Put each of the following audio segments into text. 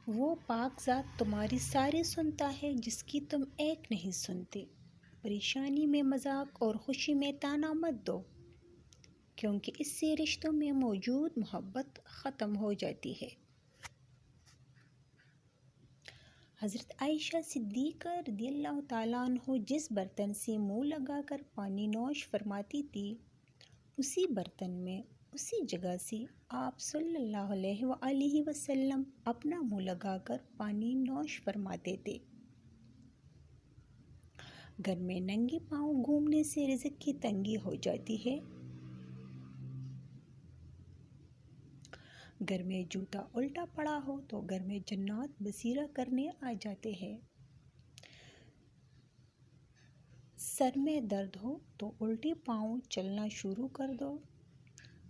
وہ پاک ذات تمہاری ساری سنتا ہے جس کی تم ایک نہیں سنتے۔ پریشانی میں مذاق اور خوشی میں طعنہ مت دو، کیونکہ اس سے رشتوں میں موجود محبت ختم ہو جاتی ہے۔ حضرت عائشہ صدیقہ رضی اللہ تعالیٰ عنہ جس برتن سے منہ لگا کر پانی نوش فرماتی تھی، اسی برتن میں اسی جگہ سے آپ صلی اللہ علیہ وآلہ وسلم اپنا منہ لگا کر پانی نوش فرماتے تھے۔ گھر میں ننگے پاؤں گھومنے سے رزق کی تنگی ہو جاتی ہے۔ گھر میں جوتا الٹا پڑا ہو تو گھر میں جنات بصیرہ کرنے آ جاتے ہیں۔ سر میں درد ہو تو الٹے پاؤں چلنا شروع کر دو،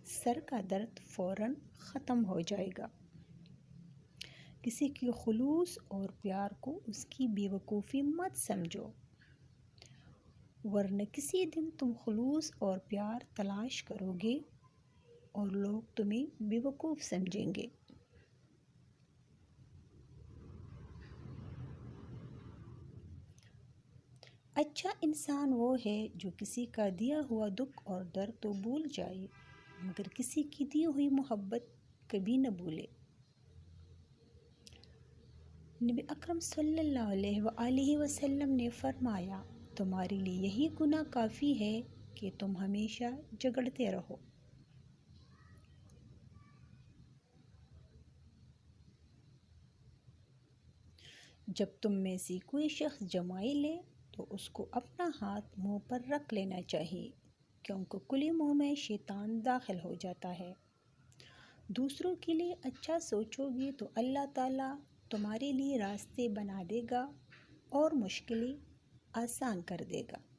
سر کا درد فوراً ختم ہو جائے گا۔ کسی کے خلوص اور پیار کو اس کی بے وقوفی مت سمجھو، ورنہ کسی دن تم خلوص اور پیار تلاش کرو گے اور لوگ تمہیں بے وقوف سمجھیں گے۔ اچھا انسان وہ ہے جو کسی کا دیا ہوا دکھ اور درد تو بھول جائے، مگر کسی کی دی ہوئی محبت کبھی نہ بھولے۔ نبی اکرم صلی اللہ علیہ وآلہ وسلم نے فرمایا، تمہارے لیے یہی گناہ کافی ہے کہ تم ہمیشہ جھگڑتے رہو۔ جب تم میں سے کوئی شخص جمائی لے تو اس کو اپنا ہاتھ منہ پر رکھ لینا چاہیے، کیونکہ کھلے منہ میں شیطان داخل ہو جاتا ہے۔ دوسروں کے لیے اچھا سوچو گے تو اللہ تعالیٰ تمہارے لیے راستے بنا دے گا اور مشکلیں آسان کر دے گا۔